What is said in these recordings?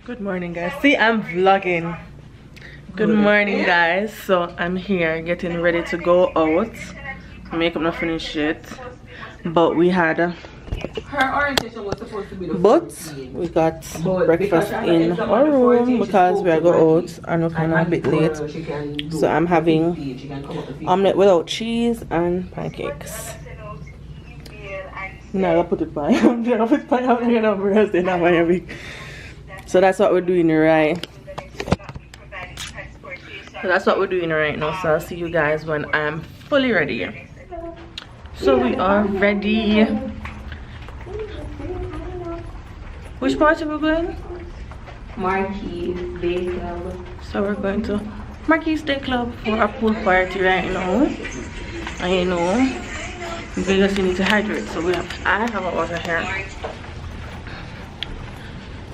Good morning, guys. See, I'm vlogging. Good morning, guys. So I'm here getting ready to go out. Makeup not finished yet, but we had her orientation was supposed to be we got breakfast in our room because we are go out and we're kind of a bit late. So I'm having omelette without cheese and pancakes. Now I put it by. I'm gonna put it by. I'm gonna rest in my week. So that's what we're doing right. So that's what we're doing right now. So I'll see you guys when I'm fully ready. So we are ready. Which part are we going? Marquis Day Club. So we're going to Marquis Day Club for a pool party right now. I know. Because you need to hydrate. So I have a water here.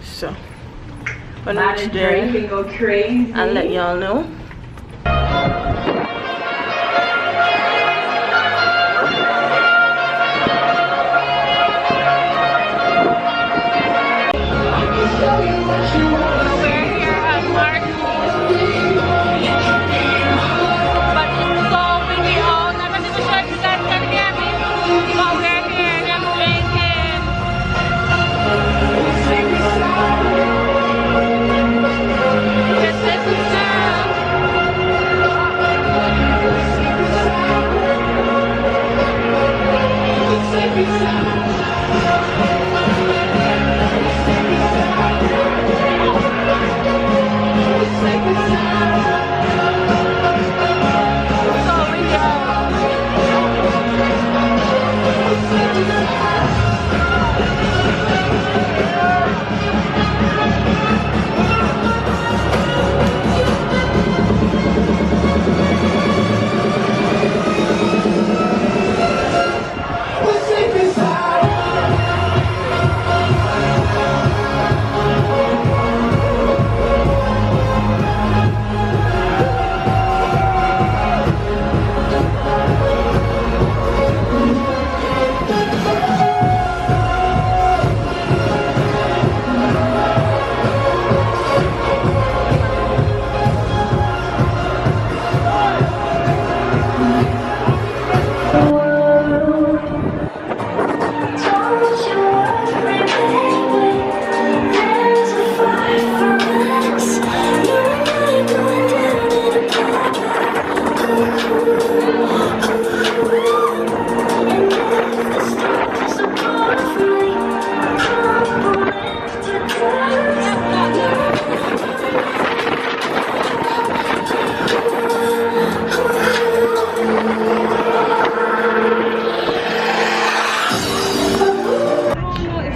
So when we reach there, I'll let y'all know.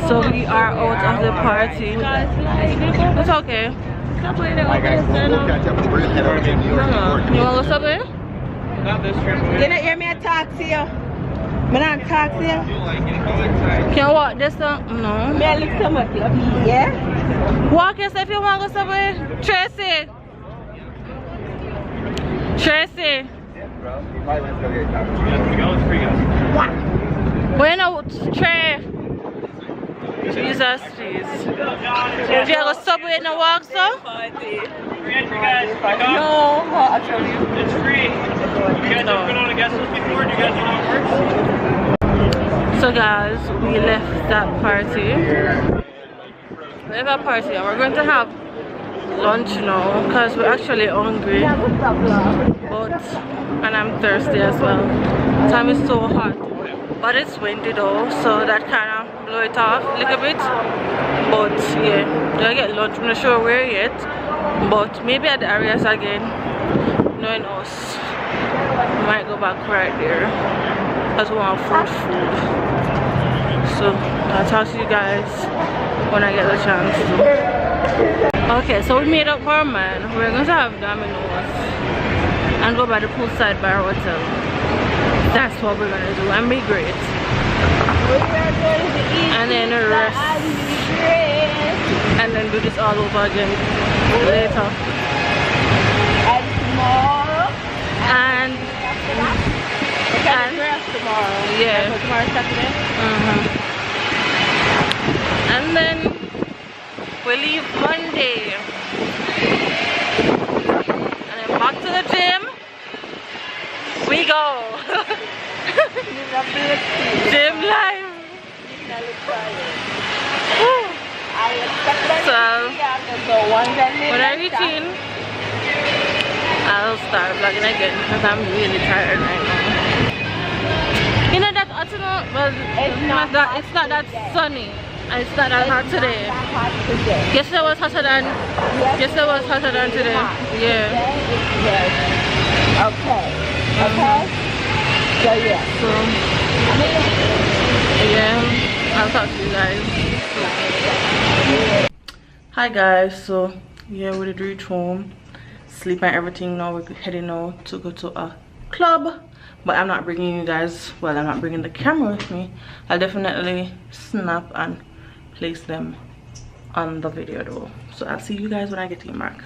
So we are out of the party. It's okay. You want to go Subway? You not hear me talk to you? Me not talk to you? Can you walk this up? No. Me I look so much love you, yeah? Walk yourself if you want to go Subway. Tracy. Tracy. Wait, no, Trey. Jesus, please. If you go Subway and walk, so? No, actually. It's free. You guys ever been on a guest list before? Do you guys know how it works? So guys, we left that party. We left that party and we're going to have lunch now because we're actually hungry. And I'm thirsty as well. The time is so hot. But it's windy though, so that kind of blow it off a little bit. But yeah, gonna get lunch. I'm not sure where yet, but maybe at the areas again. Knowing us, we might go back right there because we want food. So I'll talk to you guys when I get the chance. Okay, so we made up for our man. We're going to have Domino's and go by the poolside bar hotel. That's what we're gonna do and be great. And then rest. And then do this all over again later. And tomorrow. And rest tomorrow. Yeah. Tomorrow Saturday. And then We leave Monday. And then back to the gym. We go. Gym life. So when I reach in, I'll start vlogging again because I'm really tired right now. You know that afternoon, well, it's not that sunny and it's not that hot today. Yesterday was hotter than today. Yeah. Okay. So yeah. So yeah, I'll talk to you guys. Hi guys, so yeah, we did reach home, sleep and everything. Now we're heading out to go to a club, but I'm not bringing you guys, well, I'm not bringing the camera with me. I'll definitely snap and place them on the video though. So I'll see you guys when I get to your mark.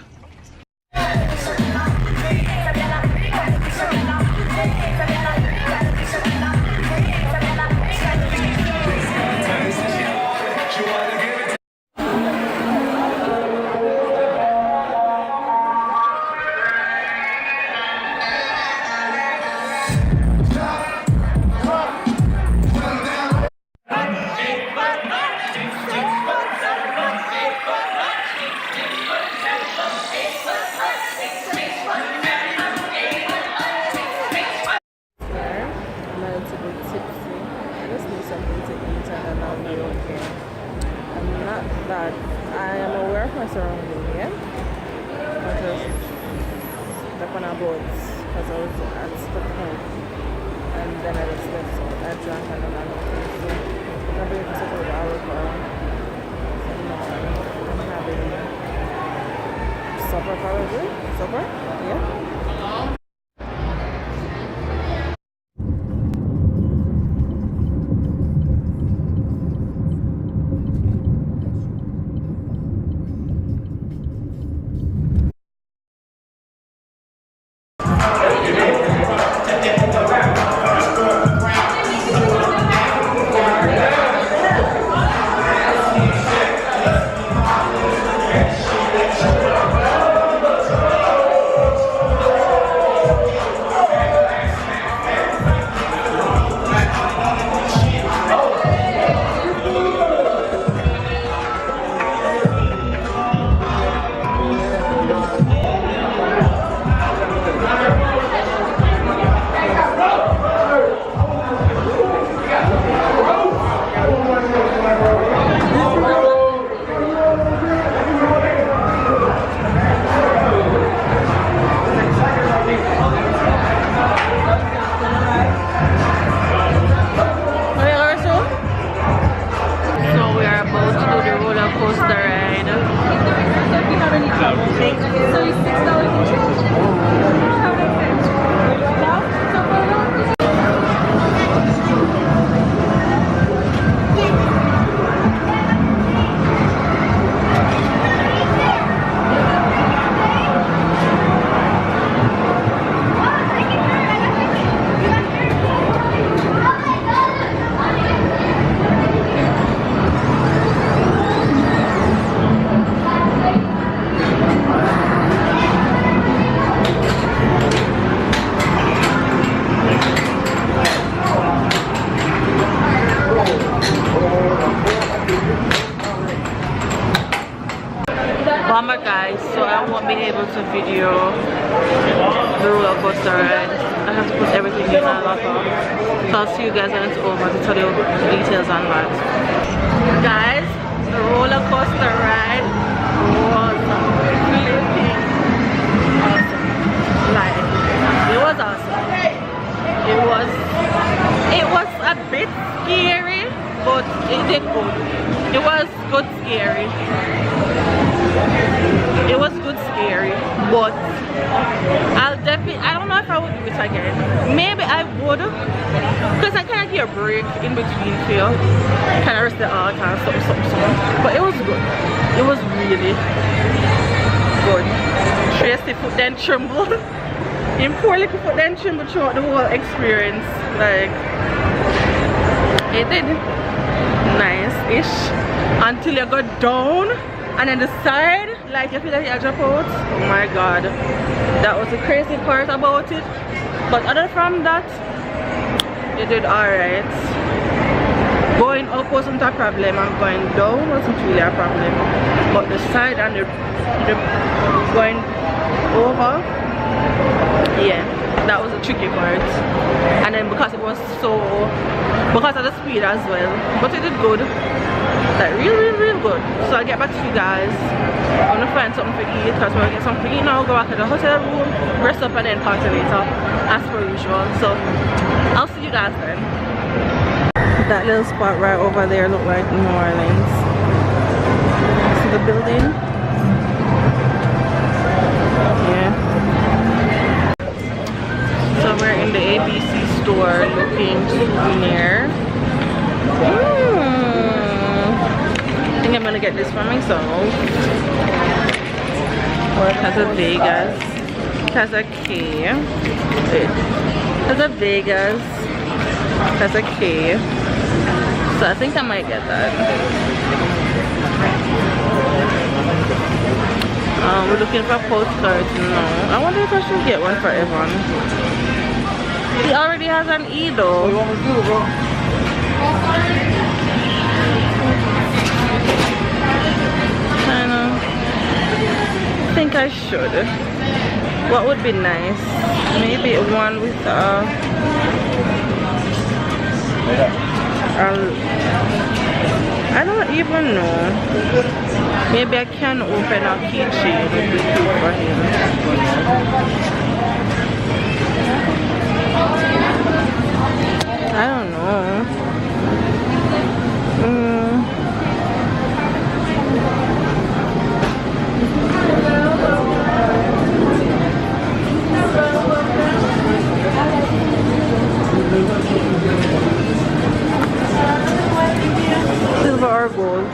That I am aware of my surroundings, yeah? I just step on a boat because I was at Stockholm and then I just left, so I drank and then I nothing. So I'm going to set over alcohol. So now I'm having supper probably. Supper? Yeah? Bummer guys, so I won't be able to video the roller coaster ride. I have to put everything in a laptop. So I'll see you guys when it's over to tell you the details on that. Guys, the roller coaster ride was flipping awesome. Like, it was awesome. It was a bit scary, but it did good. It was good scary. It was good scary, but I don't know if I would do it again. Maybe I would, because I kind of get a break in between feel, kind of rest the heart and something. But it was good. It was really good. Tracy foot then trembled. In poor little foot then trembled throughout the whole experience. Like, it did nice-ish until you got down. And then the side, like you feel like you jump out. Oh my god, that was the crazy part about it. But other from that, you did alright. Going up wasn't a problem, and going down wasn't really a problem. But the side and the going over, yeah, that was a tricky part. And then because it was because of the speed as well, but it did good, like real good. So I'll get back to you guys. I'm gonna find something to eat because we're gonna get something to eat now, go back to the hotel room, rest up, and then continue later as per usual. So I'll see you guys then. That little spot right over there look like New Orleans. See the building? Yeah. So we're in the ABC store looking souvenir. I think I'm gonna get this for myself. Well, it has a Vegas. It has a key. It has a Vegas. It has a key. So I think I might get that. We're looking for postcards. No. I wonder if I should get one for Evan. He already has an E though. What do you want me to do, bro? I think I should. What would be nice? Maybe one with I don't even know. Maybe I can open a keychain. It would be cute for him. I don't know. Silver or gold?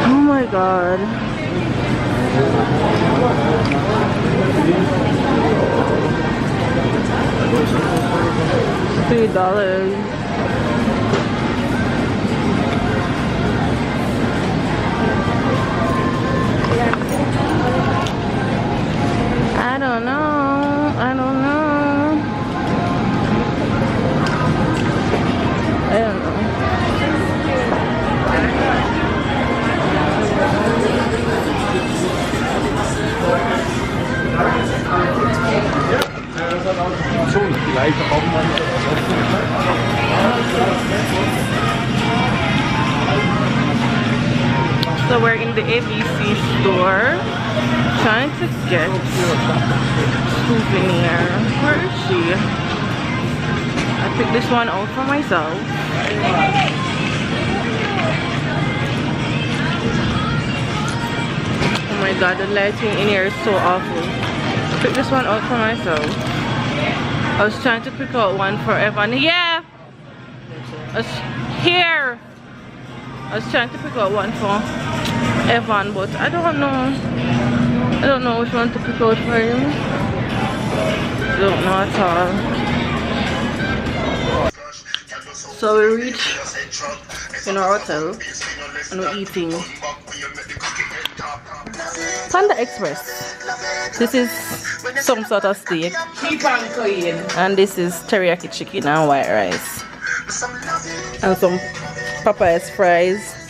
Oh my god. $3. I don't know. I don't know. I don't know. So we're in the ABC store trying to get souvenir. Where is she? I picked this one out for myself. Oh my god, the lighting in here is so awful. I picked this one out for myself. I was trying to pick out one for Evan. Yeah! Here! I was trying to pick out one for Evan, but I don't know. I don't know which one to pick out for him. I don't know at all. So we reached in our hotel and we're eating Panda Express. This is some sort of steak, and this is teriyaki chicken and white rice, and some Popeyes fries.